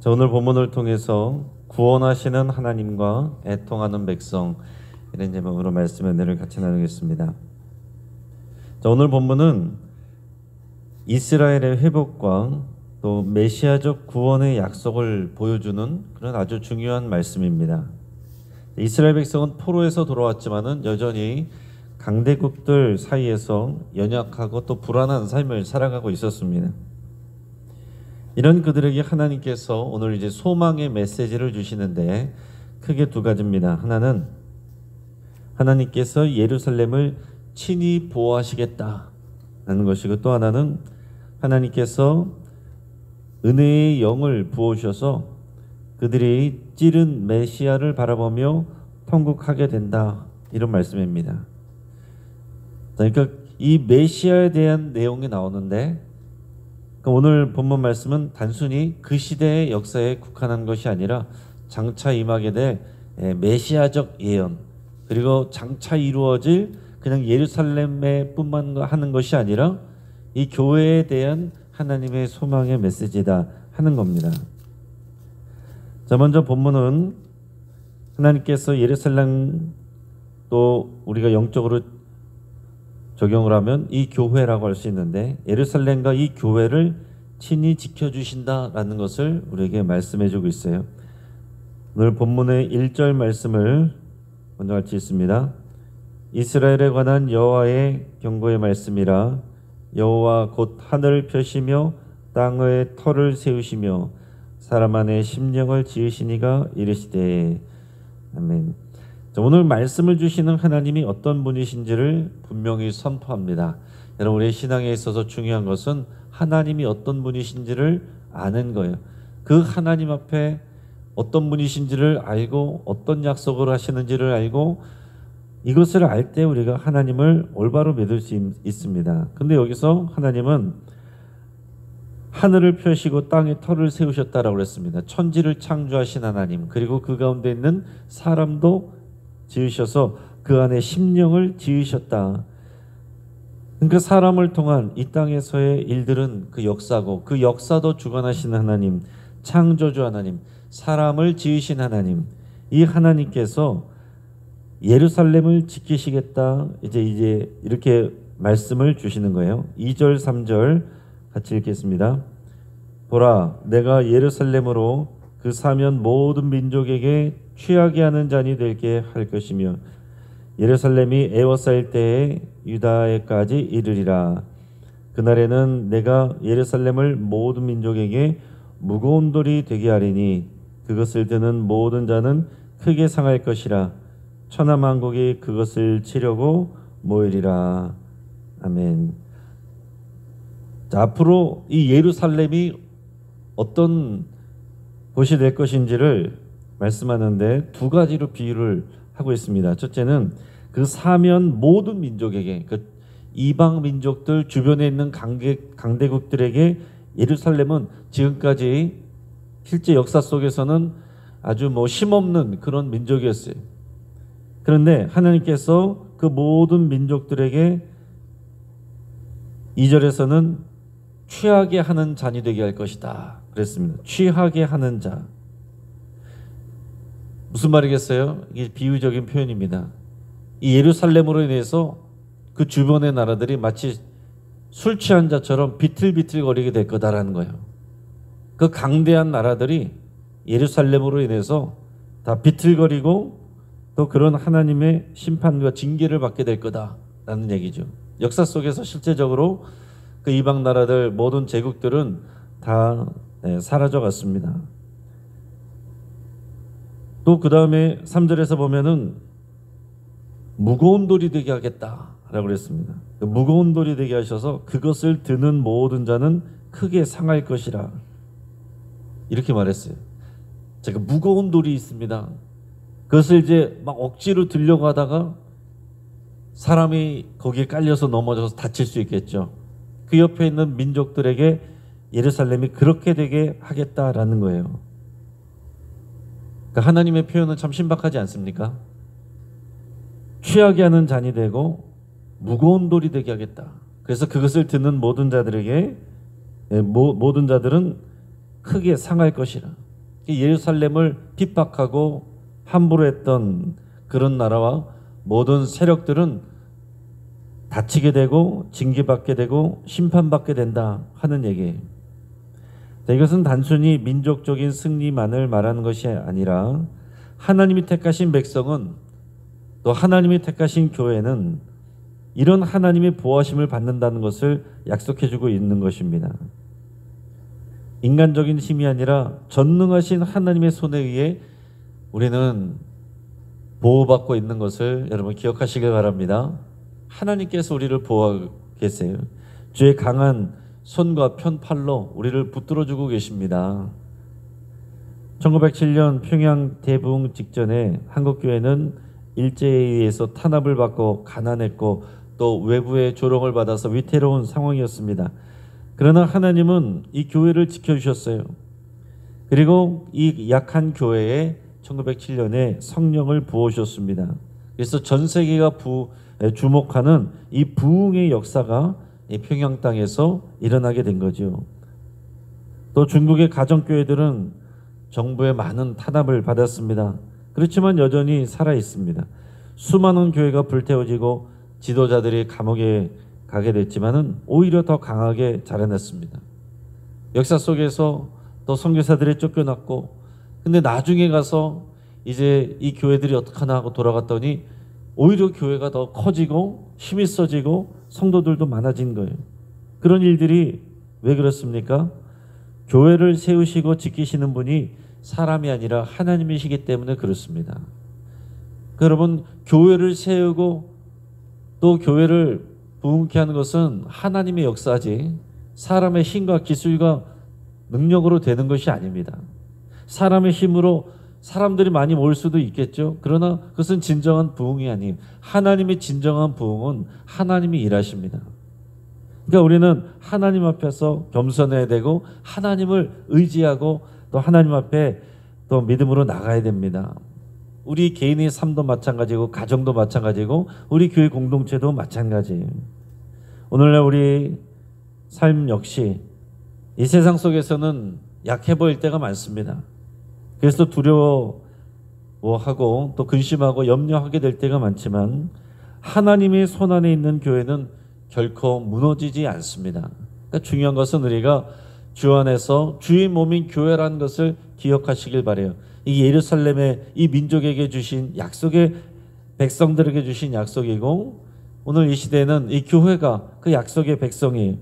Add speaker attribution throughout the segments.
Speaker 1: 자, 오늘 본문을 통해서 구원하시는 하나님과 애통하는 백성, 이런 제목으로 말씀의 은혜를 같이 나누겠습니다. 자, 오늘 본문은 이스라엘의 회복과 또 메시아적 구원의 약속을 보여주는 그런 아주 중요한 말씀입니다. 이스라엘 백성은 포로에서 돌아왔지만은 여전히 강대국들 사이에서 연약하고 또 불안한 삶을 살아가고 있었습니다. 이런 그들에게 하나님께서 오늘 이제 소망의 메시지를 주시는데 크게 두 가지입니다. 하나는 하나님께서 예루살렘을 친히 보호하시겠다는 것이고, 또 하나는 하나님께서 은혜의 영을 부어주셔서 그들이 찌른 메시아를 바라보며 통곡하게 된다, 이런 말씀입니다. 그러니까 이 메시아에 대한 내용이 나오는데, 오늘 본문 말씀은 단순히 그 시대의 역사에 국한한 것이 아니라 장차 임하게 될 메시아적 예언, 그리고 장차 이루어질 그냥 예루살렘에 뿐만 하는 것이 아니라 이 교회에 대한 하나님의 소망의 메시지다 하는 겁니다. 자, 먼저 본문은 하나님께서 예루살렘, 또 우리가 영적으로 적용을 하면 이 교회라고 할 수 있는데, 예루살렘과 이 교회를 친히 지켜주신다라는 것을 우리에게 말씀해주고 있어요. 오늘 본문의 1절 말씀을 먼저 같이 읽습니다. 이스라엘에 관한 여호와의 경고의 말씀이라. 여호와 곧 하늘을 펴시며 땅의 터를 세우시며 사람 안에 심령을 지으시니가 이르시되. 아멘. 오늘 말씀을 주시는 하나님이 어떤 분이신지를 분명히 선포합니다. 여러분, 우리의 신앙에 있어서 중요한 것은 하나님이 어떤 분이신지를 아는 거예요. 그 하나님 앞에 어떤 분이신지를 알고 어떤 약속을 하시는지를 알고, 이것을 알 때 우리가 하나님을 올바로 믿을 수 있습니다. 근데 여기서 하나님은 하늘을 펴시고 땅에 터를 세우셨다라고 그랬습니다. 천지를 창조하신 하나님, 그리고 그 가운데 있는 사람도 지으셔서 그 안에 심령을 지으셨다. 그러니까 사람을 통한 이 땅에서의 일들은 그 역사고, 그 역사도 주관하시는 하나님, 창조주 하나님, 사람을 지으신 하나님, 이 하나님께서 예루살렘을 지키시겠다, 이제 이렇게 말씀을 주시는 거예요. 2절 3절 같이 읽겠습니다. 보라, 내가 예루살렘으로 그 사면 모든 민족에게 취하게 하는 잔이 되게 할 것이며 예루살렘이 에워싸일 때에 유다에까지 이르리라. 그날에는 내가 예루살렘을 모든 민족에게 무거운 돌이 되게 하리니 그것을 드는 모든 자는 크게 상할 것이라. 천하만국이 그것을 치려고 모이리라. 아멘. 자, 앞으로 이 예루살렘이 어떤 곳이 될 것인지를 말씀하는데 두 가지로 비유를 하고 있습니다. 첫째는 그 사면 모든 민족에게, 그 이방 민족들 주변에 있는 강대국들에게 예루살렘은 지금까지 실제 역사 속에서는 아주 힘없는 그런 민족이었어요. 그런데 하나님께서 그 모든 민족들에게 2절에서는 취하게 하는 잔이 되게 할 것이다 그랬습니다. 취하게 하는 자. 무슨 말이겠어요? 이게 비유적인 표현입니다. 이 예루살렘으로 인해서 그 주변의 나라들이 마치 술 취한 자처럼 비틀비틀거리게 될 거다라는 거예요. 그 강대한 나라들이 예루살렘으로 인해서 다 비틀거리고 또 그런 하나님의 심판과 징계를 받게 될 거다라는 얘기죠. 역사 속에서 실제적으로 그 이방 나라들 모든 제국들은 다 사라져 갔습니다. 또 그 다음에 3절에서 보면은 무거운 돌이 되게 하겠다라고 그랬습니다. 무거운 돌이 되게 하셔서 그것을 드는 모든 자는 크게 상할 것이라, 이렇게 말했어요. 제가 무거운 돌이 있습니다. 그것을 이제 막 억지로 들려고 하다가 사람이 거기에 깔려서 넘어져서 다칠 수 있겠죠. 그 옆에 있는 민족들에게 예루살렘이 그렇게 되게 하겠다라는 거예요. 그러니까 하나님의 표현은 참 신박하지 않습니까? 취하게 하는 잔이 되고 무거운 돌이 되게 하겠다. 그래서 그것을 듣는 모든 자들에게 모든 자들은 크게 상할 것이라. 예루살렘을 핍박하고 함부로 했던 그런 나라와 모든 세력들은 다치게 되고 징계받게 되고 심판받게 된다 하는 얘기예요. 이것은 단순히 민족적인 승리만을 말하는 것이 아니라 하나님이 택하신 백성은, 또 하나님이 택하신 교회는 이런 하나님의 보호하심을 받는다는 것을 약속해주고 있는 것입니다. 인간적인 힘이 아니라 전능하신 하나님의 손에 의해 우리는 보호받고 있는 것을 여러분 기억하시길 바랍니다. 하나님께서 우리를 보호하고 계세요. 주의 강한 손과 편팔로 우리를 붙들어주고 계십니다. 1907년 평양 대붕 직전에 한국교회는 일제에 의해서 탄압을 받고 가난했고 또 외부의 조롱을 받아서 위태로운 상황이었습니다. 그러나 하나님은 이 교회를 지켜주셨어요. 그리고 이 약한 교회에 1907년에 성령을 부어주셨습니다. 그래서 전 세계가 주목하는 이 부흥의 역사가 이 평양 땅에서 일어나게 된 거죠. 또 중국의 가정교회들은 정부의 많은 탄압을 받았습니다. 그렇지만 여전히 살아 있습니다. 수많은 교회가 불태워지고 지도자들이 감옥에 가게 됐지만은 오히려 더 강하게 자라났습니다. 역사 속에서 또 선교사들이 쫓겨났고, 근데 나중에 가서 이제 이 교회들이 어떡하나 하고 돌아갔더니 오히려 교회가 더 커지고 힘이 써지고 성도들도 많아진 거예요. 그런 일들이 왜 그렇습니까? 교회를 세우시고 지키시는 분이 사람이 아니라 하나님이시기 때문에 그렇습니다. 여러분, 교회를 세우고 또 교회를 부흥케 하는 것은 하나님의 역사지 사람의 힘과 기술과 능력으로 되는 것이 아닙니다. 사람의 힘으로 사람들이 많이 모일 수도 있겠죠. 그러나 그것은 진정한 부흥이 아니에요. 하나님의 진정한 부흥은 하나님이 일하십니다. 그러니까 우리는 하나님 앞에서 겸손해야 되고 하나님을 의지하고 또 하나님 앞에 또 믿음으로 나가야 됩니다. 우리 개인의 삶도 마찬가지고 가정도 마찬가지고 우리 교회 공동체도 마찬가지예요. 오늘날 우리 삶 역시 이 세상 속에서는 약해 보일 때가 많습니다. 그래서 두려워하고 또 근심하고 염려하게 될 때가 많지만 하나님의 손 안에 있는 교회는 결코 무너지지 않습니다. 그러니까 중요한 것은 우리가 주 안에서 주의 몸인 교회라는 것을 기억하시길 바라요. 이 예루살렘의 이 민족에게 주신 약속의 백성들에게 주신 약속이고 오늘 이 시대는 이 교회가 그 약속의 백성이에요.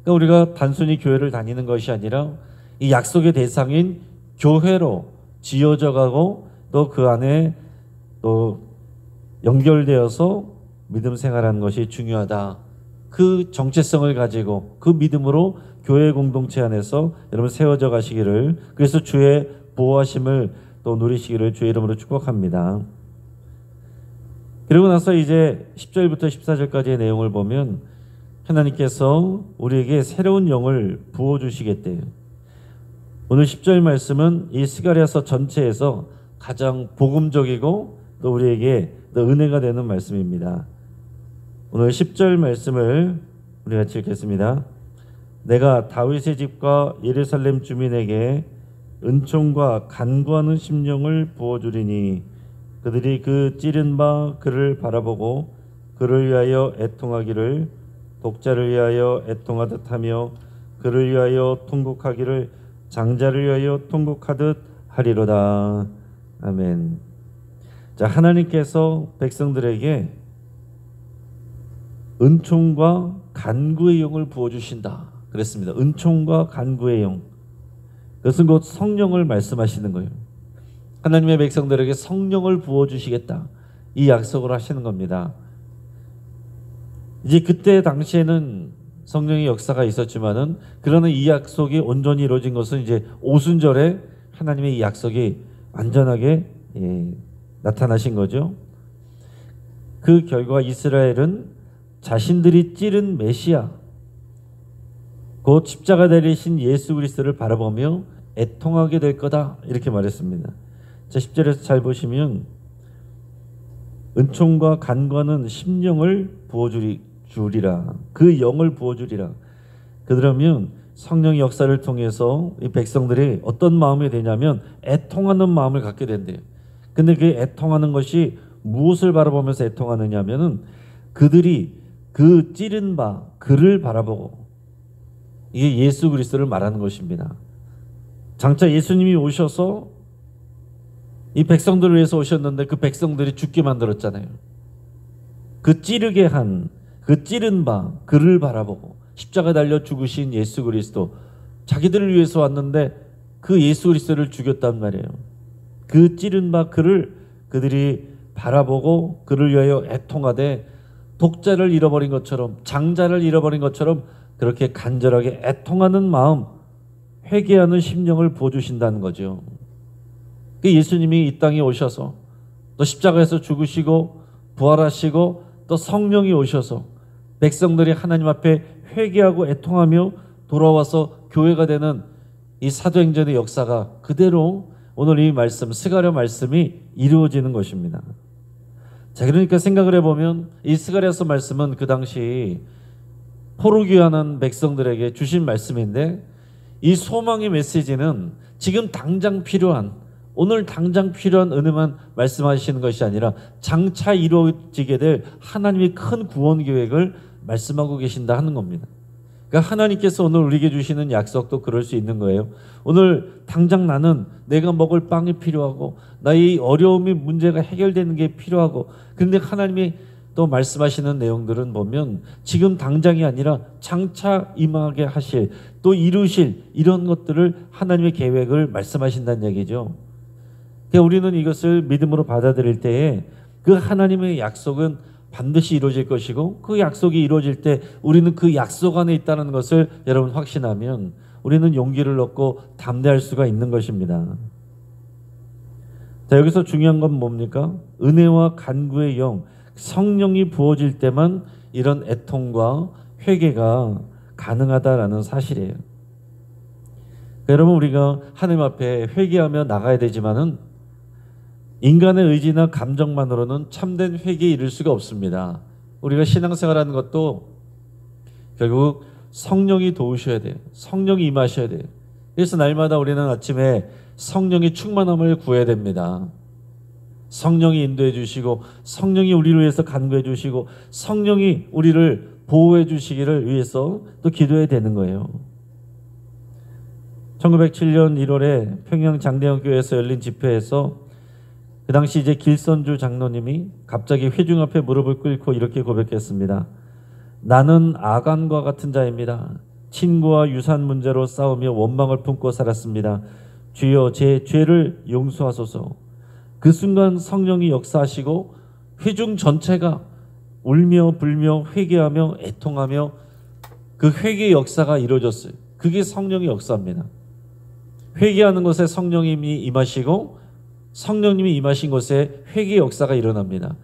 Speaker 1: 그러니까 우리가 단순히 교회를 다니는 것이 아니라 이 약속의 대상인 교회로 지어져 가고 또 그 안에 또 연결되어서 믿음 생활하는 것이 중요하다. 그 정체성을 가지고 그 믿음으로 교회 공동체 안에서 여러분 세워져 가시기를, 그래서 주의 보호하심을 또 누리시기를 주의 이름으로 축복합니다. 그리고 나서 이제 10절부터 14절까지의 내용을 보면 하나님께서 우리에게 새로운 영을 부어주시겠대요. 오늘 10절 말씀은 이 스가랴서 전체에서 가장 복음적이고 또 우리에게 또 은혜가 되는 말씀입니다. 오늘 10절 말씀을 우리 같이 읽겠습니다. 내가 다윗의 집과 예루살렘 주민에게 은총과 간구하는 심령을 부어주리니 그들이 그 찌른 바 그를 바라보고 그를 위하여 애통하기를, 독자를 위하여 애통하듯 하며 그를 위하여 통곡하기를 장자를 위하여 통곡하듯 하리로다. 아멘. 자, 하나님께서 백성들에게 은총과 간구의 영을 부어주신다 그랬습니다. 은총과 간구의 영, 그것은 곧 성령을 말씀하시는 거예요. 하나님의 백성들에게 성령을 부어주시겠다, 이 약속을 하시는 겁니다. 이제 그때 당시에는 성령의 역사가 있었지만은 그러나 이 약속이 온전히 이루어진 것은 이제 오순절에 하나님의 이 약속이 완전하게 나타나신 거죠. 그 결과 이스라엘은 자신들이 찌른 메시아, 곧 십자가 내리신 예수 그리스도를 바라보며 애통하게 될 거다, 이렇게 말했습니다. 자, 10절에서 잘 보시면 은총과 간구하는 심령을 부어주리라, 그 영을 부어주리라. 그러면 성령의 역사를 통해서 이 백성들이 어떤 마음이 되냐면 애통하는 마음을 갖게 된대요. 근데 그 애통하는 것이 무엇을 바라보면서 애통하느냐 하면은 그들이 그 찌른 바 그를 바라보고, 이게 예수 그리스도를 말하는 것입니다. 장차 예수님이 오셔서 이 백성들을 위해서 오셨는데 그 백성들이 죽게 만들었잖아요. 그 찌르게 한, 그 찌른 바 그를 바라보고 십자가 달려 죽으신 예수 그리스도, 자기들을 위해서 왔는데 그 예수 그리스도를 죽였단 말이에요. 그 찌른 바 그를 그들이 바라보고 그를 위하여 애통하되 독자를 잃어버린 것처럼, 장자를 잃어버린 것처럼 그렇게 간절하게 애통하는 마음, 회개하는 심령을 부어주신다는 거죠. 예수님이 이 땅에 오셔서 또 십자가에서 죽으시고 부활하시고 또 성령이 오셔서 백성들이 하나님 앞에 회개하고 애통하며 돌아와서 교회가 되는 이 사도행전의 역사가 그대로 오늘 이 말씀, 스가랴 말씀이 이루어지는 것입니다. 자, 그러니까 생각을 해보면 이 스가랴서 말씀은 그 당시 포로귀환한 백성들에게 주신 말씀인데, 이 소망의 메시지는 지금 당장 필요한, 오늘 당장 필요한 은혜만 말씀하시는 것이 아니라 장차 이루어지게 될 하나님의 큰 구원 계획을 말씀하고 계신다 하는 겁니다. 그러니까 하나님께서 오늘 우리에게 주시는 약속도 그럴 수 있는 거예요. 오늘 당장 나는 내가 먹을 빵이 필요하고 나의 어려움이 문제가 해결되는 게 필요하고, 그런데 하나님이 또 말씀하시는 내용들은 보면 지금 당장이 아니라 장차 임하게 하실, 또 이루실 이런 것들을 하나님의 계획을 말씀하신다는 얘기죠. 그러니까 우리는 이것을 믿음으로 받아들일 때에 그 하나님의 약속은 반드시 이루어질 것이고, 그 약속이 이루어질 때 우리는 그 약속 안에 있다는 것을 여러분 확신하면 우리는 용기를 얻고 담대할 수가 있는 것입니다. 자, 여기서 중요한 건 뭡니까? 은혜와 간구의 영, 성령이 부어질 때만 이런 애통과 회개가 가능하다라는 사실이에요. 여러분, 우리가 하나님 앞에 회개하며 나가야 되지만은 인간의 의지나 감정만으로는 참된 회개에 이를 수가 없습니다. 우리가 신앙생활하는 것도 결국 성령이 도우셔야 돼요. 성령이 임하셔야 돼요. 그래서 날마다 우리는 아침에 성령의 충만함을 구해야 됩니다. 성령이 인도해 주시고, 성령이 우리를 위해서 간구해 주시고, 성령이 우리를 보호해 주시기를 위해서 또 기도해야 되는 거예요. 1907년 1월에 평양 장대영 교회에서 열린 집회에서 그 당시 이제 길선주 장로님이 갑자기 회중 앞에 무릎을 꿇고 이렇게 고백했습니다. 나는 아간과 같은 자입니다. 친구와 유산 문제로 싸우며 원망을 품고 살았습니다. 주여, 제 죄를 용서하소서. 그 순간 성령이 역사하시고 회중 전체가 울며 불며 회개하며 애통하며 그 회개의 역사가 이루어졌어요. 그게 성령의 역사입니다. 회개하는 것에 성령님이 임하시고 성령님이 임하신 곳에 회개의 역사가 일어납니다.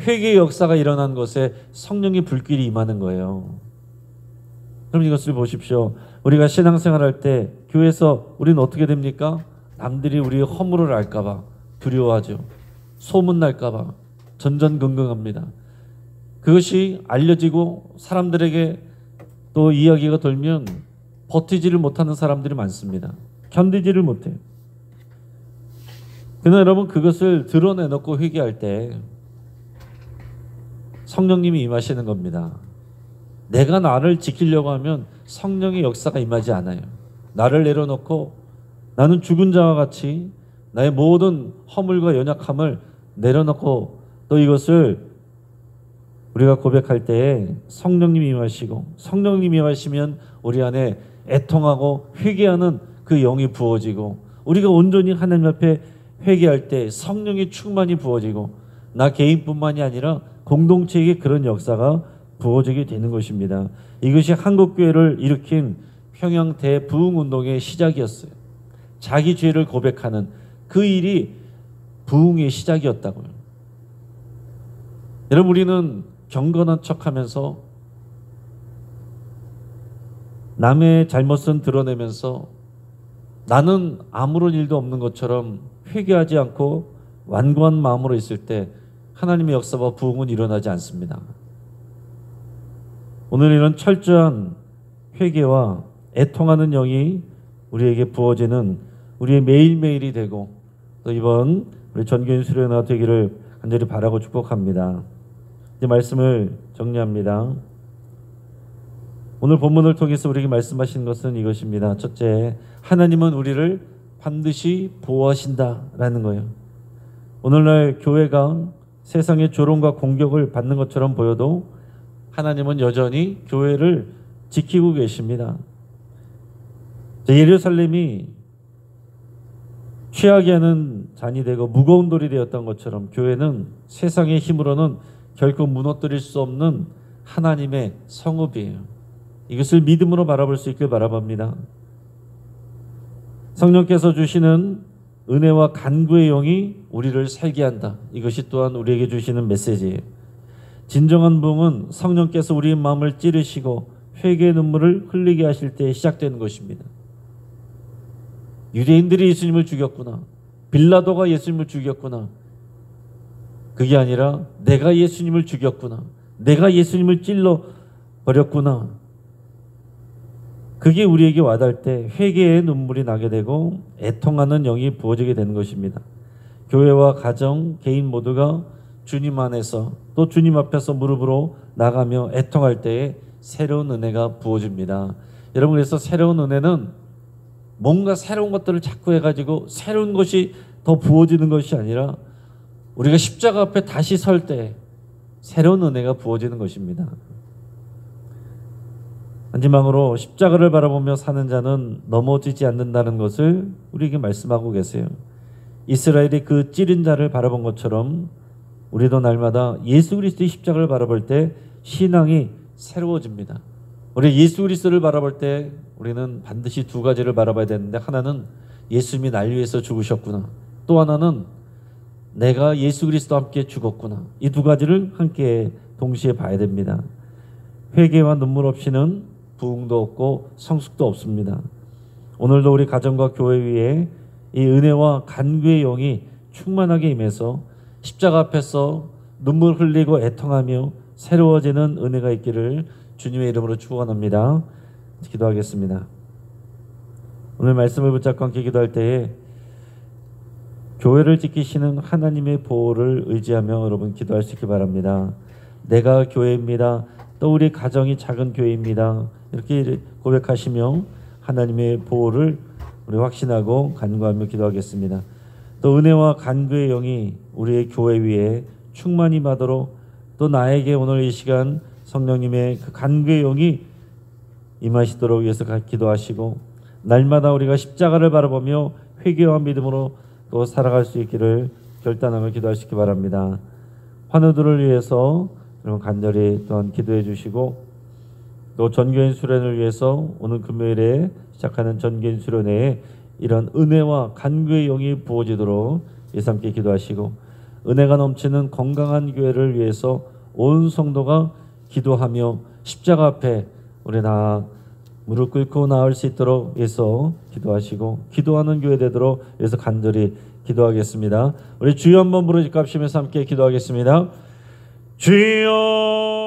Speaker 1: 회개의 역사가 일어난 곳에 성령의 불길이 임하는 거예요. 그럼 이것을 보십시오. 우리가 신앙생활할 때 교회에서 우리는 어떻게 됩니까? 남들이 우리 허물을 알까 봐 두려워하죠. 소문날까 봐 전전긍긍합니다. 그것이 알려지고 사람들에게 또 이야기가 돌면 버티지를 못하는 사람들이 많습니다. 견디지를 못해요. 그러나 여러분, 그것을 드러내놓고 회개할 때 성령님이 임하시는 겁니다. 내가 나를 지키려고 하면 성령의 역사가 임하지 않아요. 나를 내려놓고 나는 죽은 자와 같이 나의 모든 허물과 연약함을 내려놓고 또 이것을 우리가 고백할 때에 성령님이 임하시고, 성령님이 임하시면 우리 안에 애통하고 회개하는 그 영이 부어지고, 우리가 온전히 하나님 앞에 회개할 때 성령의 충만이 부어지고 나 개인뿐만이 아니라 공동체에게 그런 역사가 부어지게 되는 것입니다. 이것이 한국교회를 일으킨 평양 대부흥운동의 시작이었어요. 자기 죄를 고백하는 그 일이 부흥의 시작이었다고요. 여러분, 우리는 경건한 척하면서 남의 잘못은 드러내면서 나는 아무런 일도 없는 것처럼 회개하지 않고 완고한 마음으로 있을 때 하나님의 역사와 부흥은 일어나지 않습니다. 오늘 이런 철저한 회개와 애통하는 영이 우리에게 부어지는 우리의 매일매일이 되고 또 이번 우리 전교인 수련회가 되기를 간절히 바라고 축복합니다. 이제 말씀을 정리합니다. 오늘 본문을 통해서 우리에게 말씀하신 것은 이것입니다. 첫째, 하나님은 우리를 반드시 보호하신다라는 거예요. 오늘날 교회가 세상의 조롱과 공격을 받는 것처럼 보여도 하나님은 여전히 교회를 지키고 계십니다. 예루살렘이 취하게 하는 잔이 되고 무거운 돌이 되었던 것처럼 교회는 세상의 힘으로는 결코 무너뜨릴 수 없는 하나님의 성읍이에요. 이것을 믿음으로 바라볼 수 있길 바라봅니다. 성령께서 주시는 은혜와 간구의 영이 우리를 살게 한다. 이것이 또한 우리에게 주시는 메시지예요. 진정한 부흥은 성령께서 우리의 마음을 찌르시고 회개의 눈물을 흘리게 하실 때 시작되는 것입니다. 유대인들이 예수님을 죽였구나. 빌라도가 예수님을 죽였구나. 그게 아니라 내가 예수님을 죽였구나. 내가 예수님을 찔러 버렸구나. 그게 우리에게 와닿을 때 회개의 눈물이 나게 되고 애통하는 영이 부어지게 되는 것입니다. 교회와 가정, 개인 모두가 주님 안에서 또 주님 앞에서 무릎으로 나가며 애통할 때에 새로운 은혜가 부어집니다. 여러분, 그래서 새로운 은혜는 뭔가 새로운 것들을 자꾸 해가지고 새로운 것이 더 부어지는 것이 아니라 우리가 십자가 앞에 다시 설 때 새로운 은혜가 부어지는 것입니다. 마지막으로 십자가를 바라보며 사는 자는 넘어지지 않는다는 것을 우리에게 말씀하고 계세요. 이스라엘이 그 찌른 자를 바라본 것처럼 우리도 날마다 예수 그리스도의 십자가를 바라볼 때 신앙이 새로워집니다. 우리 예수 그리스도를 바라볼 때 우리는 반드시 두 가지를 바라봐야 되는데, 하나는 예수님이 날 위해서 죽으셨구나. 또 하나는 내가 예수 그리스도와 함께 죽었구나. 이 두 가지를 함께 동시에 봐야 됩니다. 회개와 눈물 없이는 부흥도 없고 성숙도 없습니다. 오늘도 우리 가정과 교회 위에 이 은혜와 간구의 영이 충만하게 임해서 십자가 앞에서 눈물 흘리고 애통하며 새로워지는 은혜가 있기를 주님의 이름으로 축원합니다. 기도하겠습니다. 오늘 말씀을 붙잡고 함께 기도할 때에 교회를 지키시는 하나님의 보호를 의지하며 여러분 기도할 수 있기 바랍니다. 내가 교회입니다. 또 우리 가정이 작은 교회입니다. 이렇게 고백하시며 하나님의 보호를 우리 확신하고 간구하며 기도하겠습니다. 또 은혜와 간구의 영이 우리의 교회 위에 충만히 임하도록, 또 나에게 오늘 이 시간 성령님의 그 간구의 영이 임하시도록 위해서 기도하시고, 날마다 우리가 십자가를 바라보며 회개와 믿음으로 또 살아갈 수 있기를 결단하며 기도할 수 있기 바랍니다. 환우들을 위해서 여러분 간절히 또한 기도해 주시고, 또 전교인 수련을 위해서 오늘 금요일에 시작하는 전교인 수련회에 이런 은혜와 간구의 영이 부어지도록 예삼께 기도하시고, 은혜가 넘치는 건강한 교회를 위해서 온 성도가 기도하며 십자가 앞에 우리 다 무릎 꿇고 나올 수 있도록 해서 기도하시고, 기도하는 교회 되도록 해서 간절히 기도하겠습니다. 우리 주여 한번 부르짖고 합심해서 함께 기도하겠습니다. 주여